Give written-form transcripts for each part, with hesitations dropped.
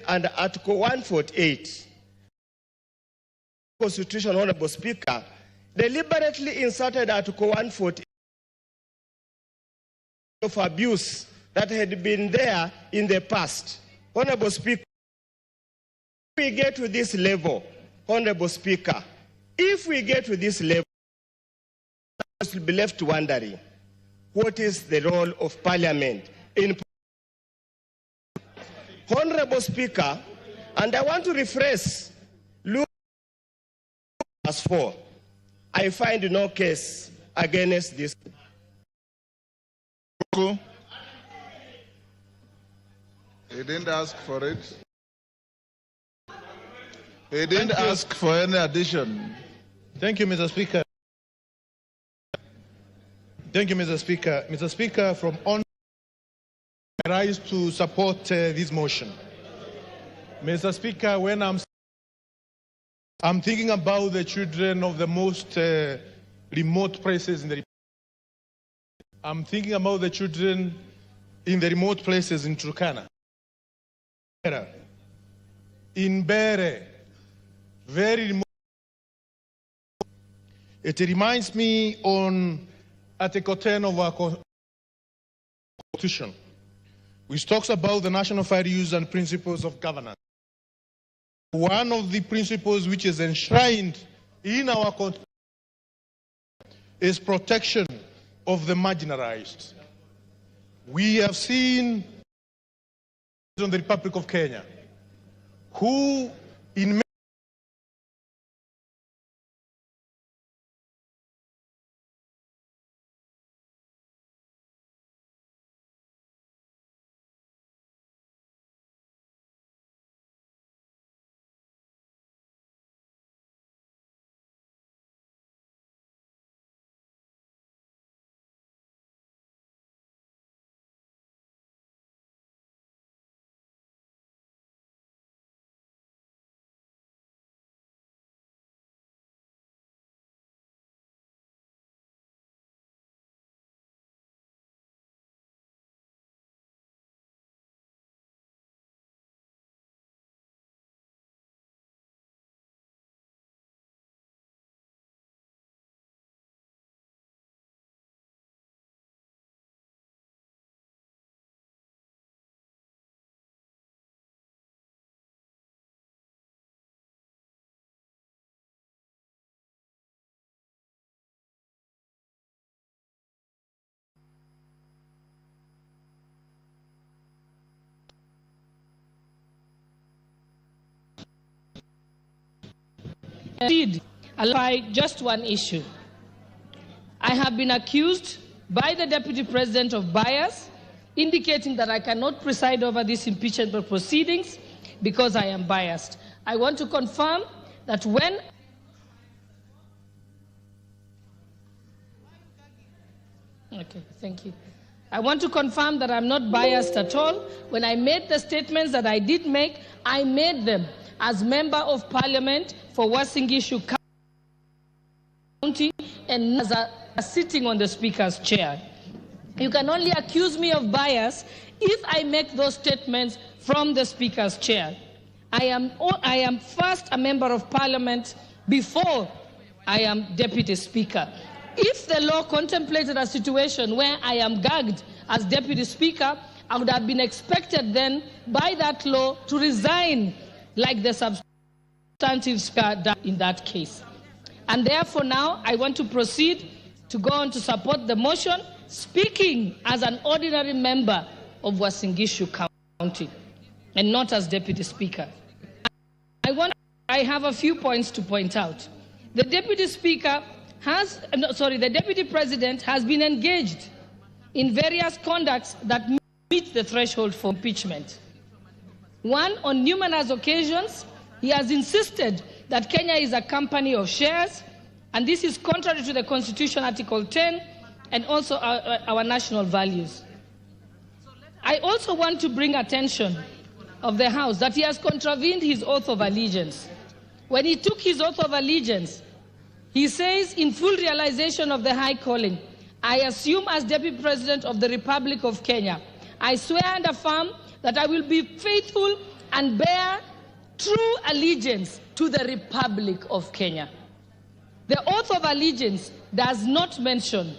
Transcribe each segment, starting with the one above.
under Article 148 Constitution, Honorable Speaker, deliberately inserted Article 148 of abuse that had been there in the past. Honorable Speaker, if we get to this level, Honorable Speaker, if we get to this level, we will be left wondering, what is the role of Parliament in... Honorable Speaker, and I want to rephrase, look as 4. I find no case against this. He didn't ask for it. He didn't ask for any addition. Thank you, Mr. Speaker. Thank you, Mr. Speaker. Mr. Speaker, from on I rise to support this motion. Mr. Speaker, when I'm thinking about the children of the most remote places in the Republic. I'm thinking about the children in the remote places in Turkana, in Bere, very remote. It reminds me on Article 10 of our Constitution, which talks about the national values and principles of governance. One of the principles which is enshrined in our Constitution is protection of the marginalized. We have seen in the Republic of Kenya who in Indeed, by just one issue. I have been accused by the Deputy President of bias, indicating that I cannot preside over these impeachment proceedings because I am biased. I want to confirm that when thank you. I want to confirm that I'm not biased at all. When I made the statements that I did make, I made them as Member of Parliament for Uasin Gishu County and as sitting on the Speaker's chair. You can only accuse me of bias if I make those statements from the Speaker's chair. I am first a Member of Parliament before I am Deputy Speaker. If the law contemplated a situation where I am gagged as Deputy Speaker, I would have been expected then by that law to resign like the substantive Speaker in that case. And therefore now I want to proceed to go on to support the motion, speaking as an ordinary member of Uasin Gishu County and not as Deputy Speaker. I have a few points to point out. The Deputy President has been engaged in various conducts that meet the threshold for impeachment. One, on numerous occasions, he has insisted that Kenya is a company of shares, and this is contrary to the Constitution, Article 10, and also our national values. I also want to bring attention of the House that he has contravened his oath of allegiance. When he took his oath of allegiance, he says, in full realization of the high calling, I assume as Deputy President of the Republic of Kenya, I swear and affirm that I will be faithful and bear true allegiance to the Republic of Kenya. The oath of allegiance does not mention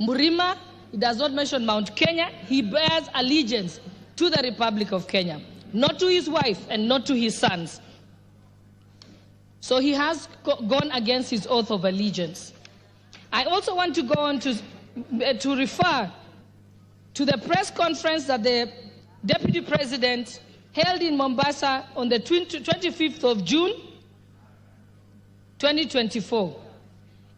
Murima, it does not mention Mount Kenya. He bears allegiance to the Republic of Kenya, not to his wife and not to his sons. So he has gone against his oath of allegiance. I also want to go on to refer to the press conference that the Deputy President held in Mombasa on the 25th of June, 2024.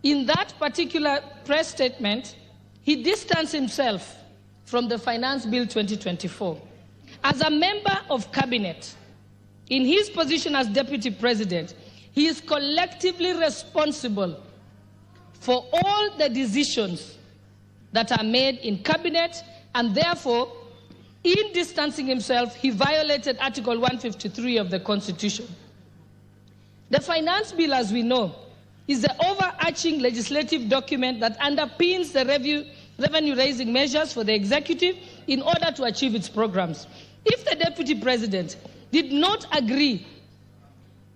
In that particular press statement, he distanced himself from the Finance Bill 2024. As a member of cabinet, in his position as Deputy President, he is collectively responsible for all the decisions that are made in cabinet, and therefore, in distancing himself, he violated Article 153 of the Constitution. The Finance Bill, as we know, is the overarching legislative document that underpins the revenue-raising measures for the executive in order to achieve its programs. If the Deputy President did not agree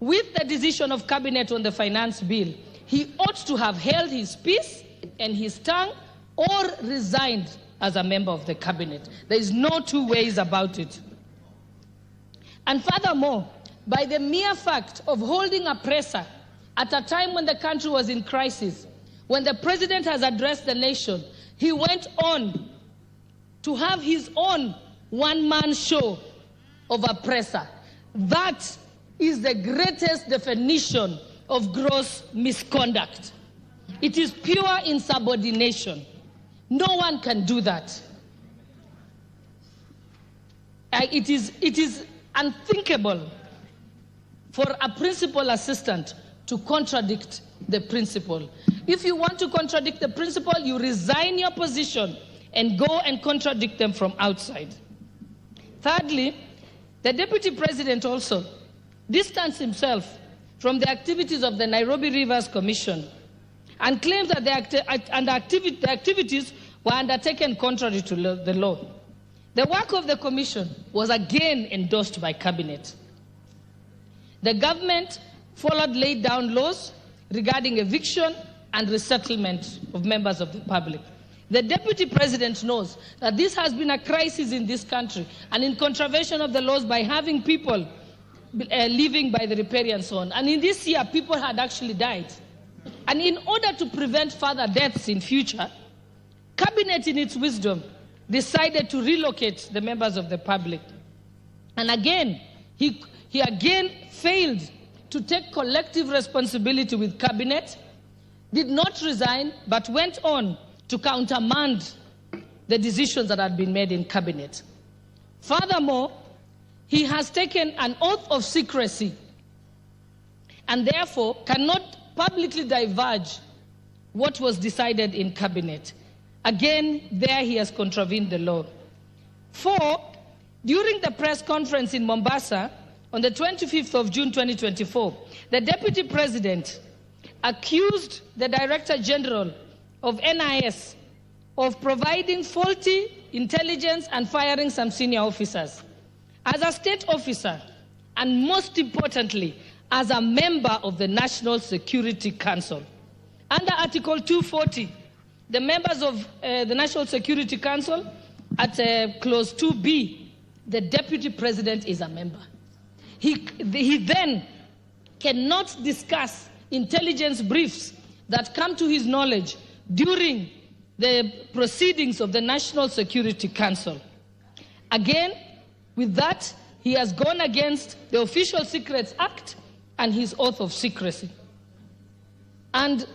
with the decision of Cabinet on the Finance Bill, he ought to have held his peace and his tongue or resigned as a member of the Cabinet. There is no two ways about it. And furthermore, by the mere fact of holding a presser at a time when the country was in crisis, when the President has addressed the nation, he went on to have his own one-man show of a presser. That is the greatest definition of gross misconduct. It is pure insubordination. No one can do that. It is unthinkable for a principal assistant to contradict the principal. If you want to contradict the principal, you resign your position and go and contradict them from outside. Thirdly, the Deputy President also distanced himself from the activities of the Nairobi Rivers Commission and claims that the activities were undertaken contrary to the law. The work of the commission was again endorsed by Cabinet. The government followed laid down laws regarding eviction and resettlement of members of the public. The Deputy President knows that this has been a crisis in this country and in contravention of the laws by having people living by the riparian zone. And in this year, people had actually died. And in order to prevent further deaths in future, Cabinet, in its wisdom, decided to relocate the members of the public. And again, he again failed to take collective responsibility with Cabinet, did not resign, but went on to countermand the decisions that had been made in Cabinet. Furthermore, he has taken an oath of secrecy and therefore cannot publicly divulge what was decided in Cabinet. Again, there he has contravened the law. 4, during the press conference in Mombasa on the 25th of June 2024, the Deputy President accused the Director General of NIS of providing faulty intelligence and firing some senior officers. As a state officer, and most importantly, as a member of the National Security Council, under Article 240, the members of the National Security Council, at Clause 2B, the Deputy President is a member. He then cannot discuss intelligence briefs that come to his knowledge during the proceedings of the National Security Council. Again, with that, he has gone against the Official Secrets Act and his oath of secrecy. And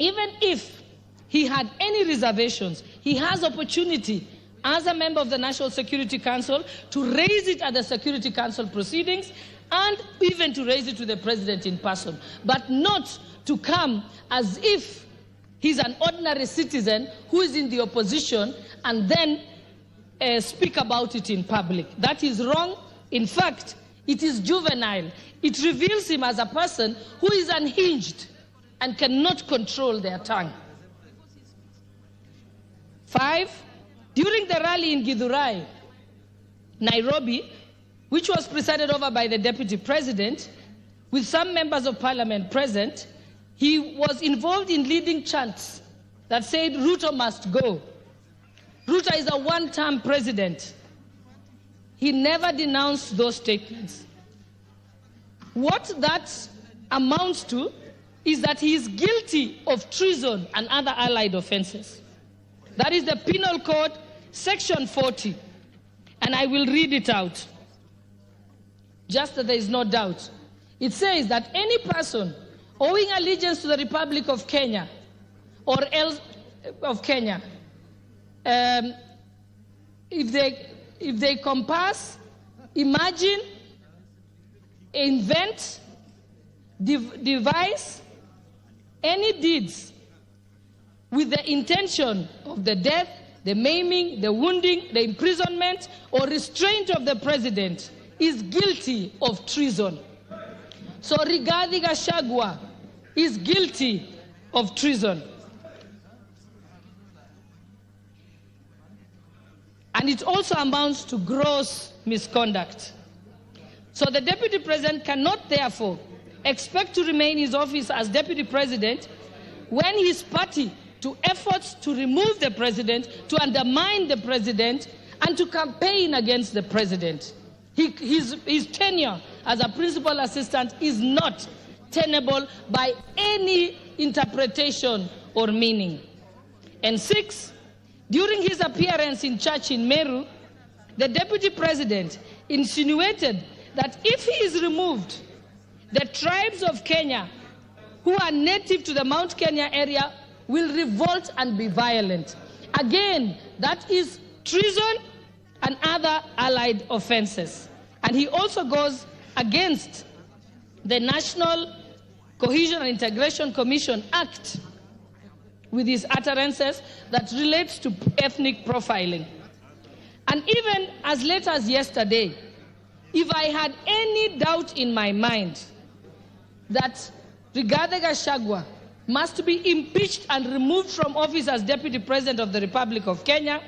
even if he had any reservations, he has opportunity as a member of the National Security Council to raise it at the Security Council proceedings and even to raise it to the President in person, but not to come as if he's an ordinary citizen who is in the opposition and then speak about it in public. That is wrong. In fact, it is juvenile. It reveals him as a person who is unhinged and cannot control their tongue. 5, during the rally in Githurai, Nairobi, which was presided over by the Deputy President, with some members of Parliament present, he was involved in leading chants that said, Ruto must go. Ruto is a one-term president. He never denounced those statements. What that amounts to is that he is guilty of treason and other allied offenses. That is the Penal Code, Section 40. And I will read it out, just that there is no doubt. It says that any person owing allegiance to the Republic of Kenya or else of Kenya, if they compass, imagine, invent, devise any deeds with the intention of the death, the maiming, the wounding, the imprisonment, or restraint of the president is guilty of treason. So Rigathi Gachagua is guilty of treason. And it also amounts to gross misconduct. So the Deputy President cannot therefore expect to remain in his office as Deputy President when his party to efforts to remove the President, to undermine the President, and to campaign against the President. His tenure as a principal assistant is not tenable by any interpretation or meaning. And 6, during his appearance in church in Meru, the Deputy President insinuated that if he is removed, the tribes of Kenya who are native to the Mount Kenya area will revolt and be violent. Again, that is treason and other allied offenses. And he also goes against the National Cohesion and Integration Commission Act with his utterances that relates to ethnic profiling. And even as late as yesterday, if I had any doubt in my mind that Rigathi Gachagua must be impeached and removed from office as Deputy President of the Republic of Kenya,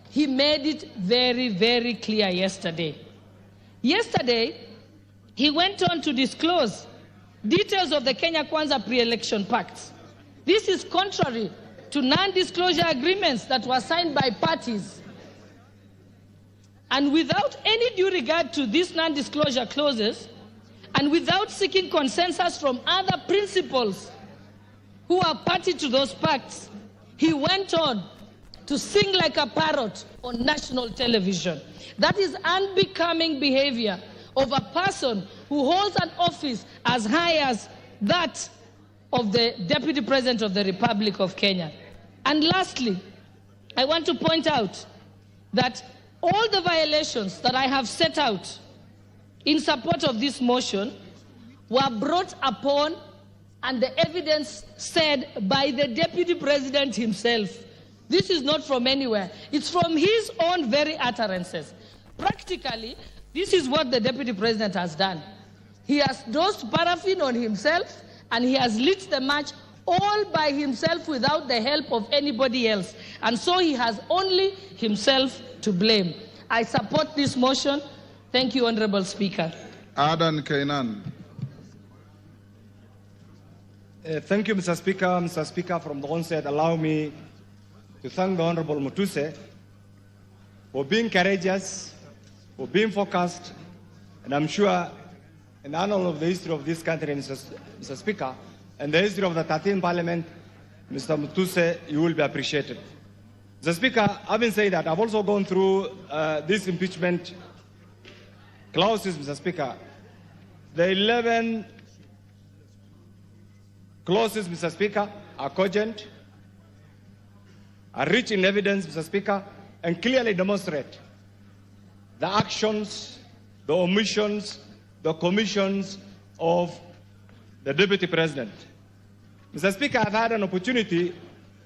he made it very, very clear yesterday. Yesterday, he went on to disclose details of the Kenya Kwanza pre-election pacts. This is contrary to non-disclosure agreements that were signed by parties. And without any due regard to these non-disclosure clauses, and without seeking consensus from other principals who are party to those pacts, he went on to sing like a parrot on national television. That is unbecoming behavior of a person who holds an office as high as that of the Deputy President of the Republic of Kenya. And lastly, I want to point out that all the violations that I have set out in support of this motion were brought upon and the evidence said by the Deputy President himself. This is not from anywhere. It's from his own very utterances. Practically, this is what the Deputy President has done. He has dosed paraffin on himself and he has lit the match all by himself without the help of anybody else. And so he has only himself to blame. I support this motion. Thank you, Honorable Speaker. Adan Kainan. Thank you, Mr. Speaker. Mr. Speaker, from the onset, allow me to thank the Honorable Mutuse for being courageous, for being focused, and I'm sure in the annals of the history of this country, Mr. Speaker, and the history of the 13th Parliament, Mr. Mutuse, you will be appreciated. Mr. Speaker, having said that, I've also gone through this impeachment clauses, Mr. Speaker. The 11 clauses, Mr. Speaker, are cogent, are rich in evidence, Mr. Speaker, and clearly demonstrate the actions, the omissions, the commissions of the Deputy President. Mr. Speaker, I've had an opportunity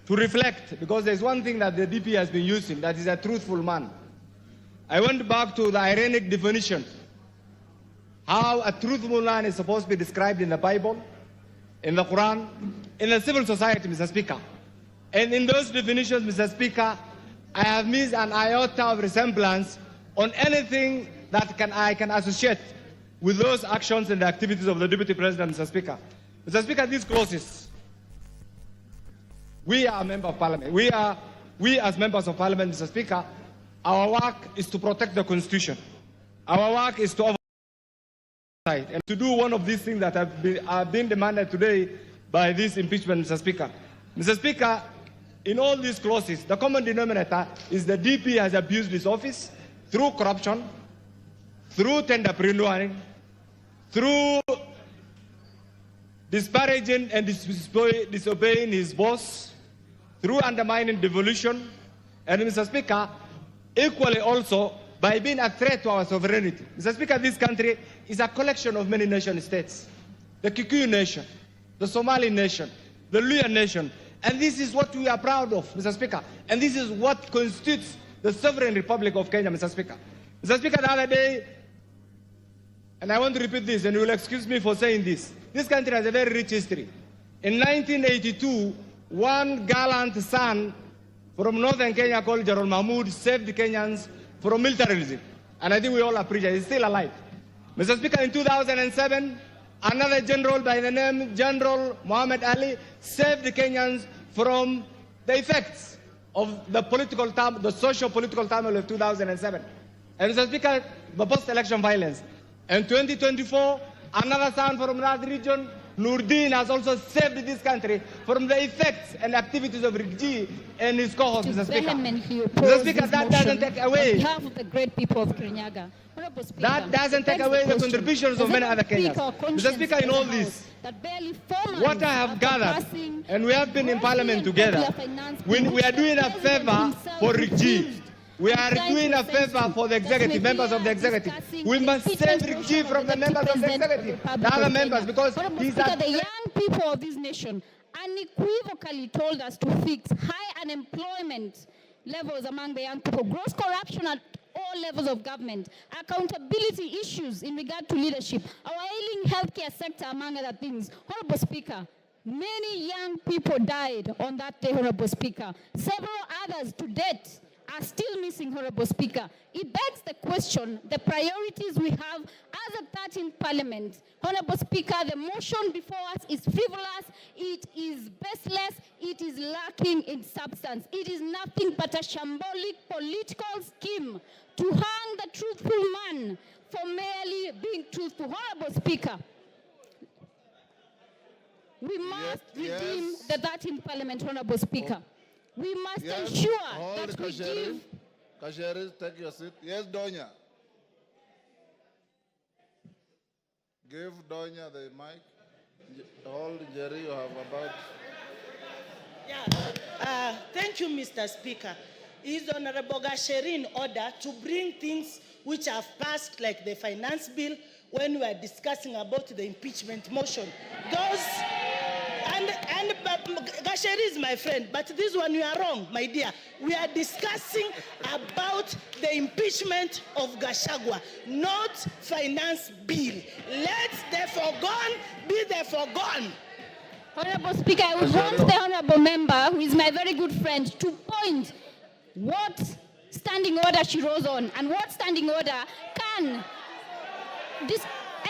to reflect, because there's one thing that the DP has been using, that is a truthful man. I went back to the ironic definition, how a truthful man is supposed to be described in the Bible, in the Quran, in the civil society, Mr. Speaker. And in those definitions, Mr. Speaker, I have missed an iota of resemblance on anything that I can associate with those actions and the activities of the Deputy President, Mr. Speaker. Mr. Speaker, these clauses, we are a member of Parliament. We as members of Parliament, Mr. Speaker, our work is to protect the Constitution. Our work is to oversight and to do one of these things that have been demanded today by this impeachment, Mr. Speaker. Mr. Speaker, in all these clauses, the common denominator is the DP has abused his office through corruption, through tender pre-lawyering, through disparaging and disobeying his boss, through undermining devolution, and Mr. Speaker, equally also by being a threat to our sovereignty. Mr. Speaker, this country is a collection of many nation states. The Kikuyu nation, the Somali nation, the Luya nation, and this is what we are proud of, Mr. Speaker, and this is what constitutes the sovereign Republic of Kenya, Mr. Speaker. Mr. Speaker, the other day, and I want to repeat this, and you will excuse me for saying this country has a very rich history. In 1982, one gallant son from northern Kenya called Gerald Mahmoud saved the Kenyans from militarism. And I think we all appreciate it. He's still alive. Mr. Speaker, in 2007, another general by the name General Muhammad Ali saved the Kenyans from the effects of the socio-political turmoil of 2007. And Mr. Speaker, the post-election violence. In 2024, another son from that region, Nurdin, has also saved this country from the effects and activities of Rigji and his cohorts, Mr. Speaker. Mr. Speaker, that doesn't take away. On behalf of the great people of Kirinyaga, Speaker, that doesn't take away the contributions of many other Kenyans. Mr. Speaker, in all this, what I have gathered, and we have been in Parliament together, when we are doing a favor for Rigji. We are doing a favor for the executive, members of the executive. We must save Rigji from the members of the executive, the other members, because these are the young people of this nation unequivocally told us to fix high unemployment levels among the young people, gross corruption at all levels of government, accountability issues in regard to leadership, our ailing healthcare sector, among other things. Honorable Speaker, many young people died on that day, Honorable Speaker. Several others to date are still missing, Honorable Speaker. It begs the question, the priorities we have as a 13th Parliament. Honorable Speaker, the motion before us is frivolous, it is baseless, it is lacking in substance. It is nothing but a shambolic political scheme to hang the truthful man for merely being truthful. Honorable Speaker, we must redeem the 13th Parliament, Honorable Speaker. We must ensure that we give... Kasheris, take your seat. Yes, Donya. Give Donya the mic. Hold, Jerry, you have about... Yeah. Thank you, Mr. Speaker. Is Honorable Gachagua in order to bring things which have passed, like the finance bill, when we are discussing about the impeachment motion. Those... And Gachagua is my friend, but this one you are wrong, my dear. We are discussing about the impeachment of Gachagua, not finance bill. Let the foregone be the foregone. Honorable Speaker, I would want the honorable member, who is my very good friend, to point what standing order she rose on and what standing order can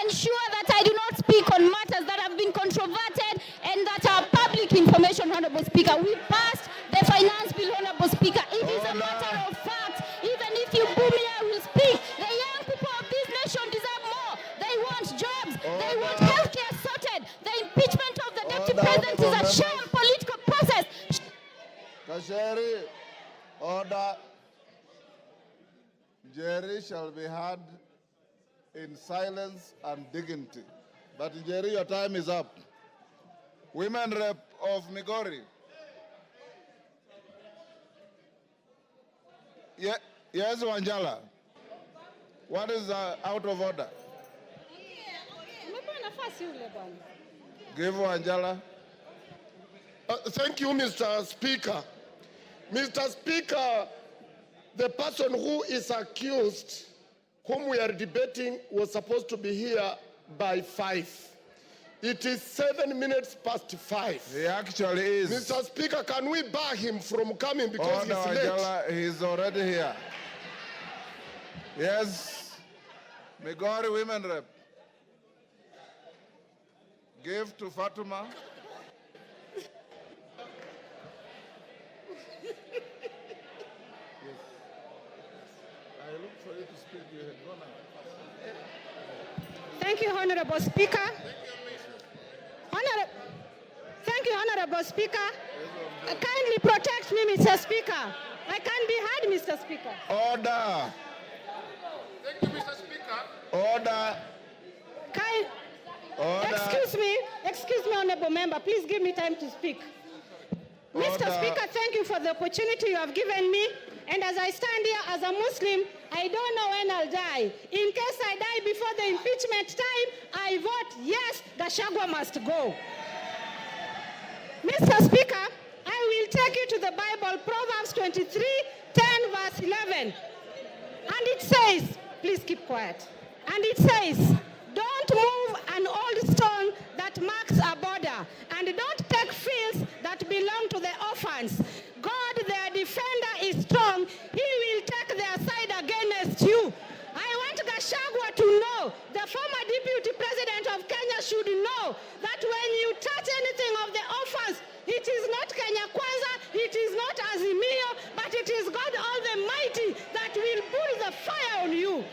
ensure that I do not speak on matters that have been controverted and that are public information, Honorable Speaker. We passed the finance bill, Honorable Speaker. It is a matter of fact. Even if you boo me, I will speak. The young people of this nation deserve more. They want jobs. They want healthcare sorted. The impeachment of the deputy president is a sham political process. Kasheri, order. Jerry shall be heard in silence and dignity. But Jerry, your time is up. Women rep of Migori. Yes, Wanjala. What is out of order? Give Wanjala. Thank you, Mr. Speaker. Mr. Speaker, the person who is accused, whom we are debating, was supposed to be here by 5. It is 7 minutes past 5. He actually is. Mr. Speaker, can we bar him from coming because he's late? He's already here. Yes. Migori Women Rep. Give to Fatuma. I look for you to speak. You had gone out. Thank you, Honorable Speaker. Thank you, Honorable Speaker. Kindly protect me, Mr. Speaker. I can't be heard, Mr. Speaker. Order. Thank you, Mr. Speaker. Order. Order. Excuse me, Honorable Member. Please give me time to speak. Order. Mr. Speaker, thank you for the opportunity you have given me. And as I stand here as a Muslim, I don't know when I'll die. In case I die before the impeachment time, I vote yes, Gachagua must go. Mr. Speaker, I will take you to the Bible, Proverbs 23:10, verse 11. And it says, please keep quiet. And it says, don't move an old stone that marks a border, and don't take fields that belong to the orphans. God, their defender, is strong. He will take their side against you. I want Gachagua to know, the former deputy president of Kenya should know that when you touch anything of the orphans, it is not Kenya Kwanza, it is not Azimio, but it is God Almighty that will put the fire on you.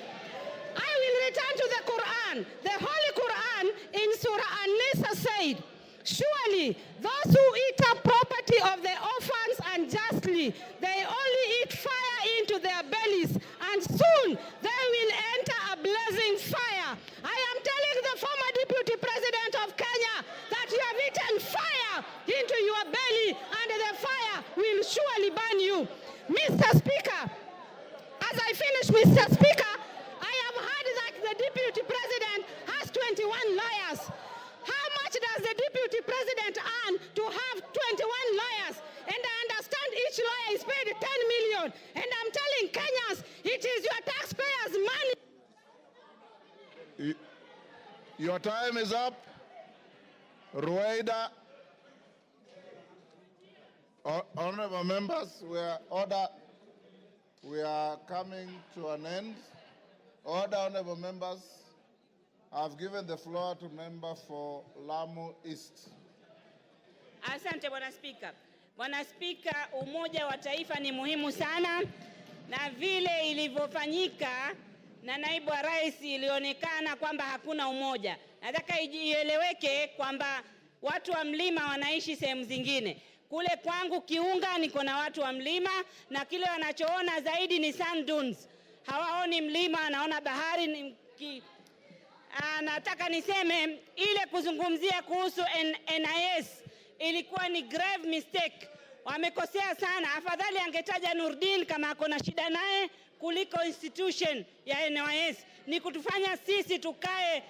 I will return to the Quran. The Holy Quran in Surah An-Nisa said, surely those who eat up property of the orphans unjustly, they only eat fire into their bellies, and soon they will enter a blazing fire. I am telling the former deputy president of Kenya that you have eaten fire into your belly, and the fire will surely burn you. Mr. Speaker, as I finish, Mr. Speaker, I have heard that the deputy president has 21 lawyers. How much does the deputy president earn to have 21 lawyers? And I understand each lawyer is paid 10 million. And I'm telling Kenyans, it is your taxpayers' money. Your time is up. Rueda. Honorable members, we are coming to an end. Order, honorable members. I've given the floor to member for Lamu East. Asante Bwana Spika. Bwana Spika, umoja wa taifa ni muhimu sana, na vile ilivyofanyika na naibu wa rais ilionekana kwamba hakuna umoja. Nataka ieleweke kwamba watu wa mlima wanaishi sehemu zingine. Kule kwangu Kiunga niko na watu wa mlima, na kile wanachoona zaidi ni sand dunes. Hawaoni mlima, wanaona bahari. Nataka niseme ile kuzungumzia kuhusu NIS ilikuwa ni grave mistake. Wamekosea sana. Afadhali angetaja Nurdin kama ako na shida naye kuliko institution ya NIS. Ni kutufanya sisi tukae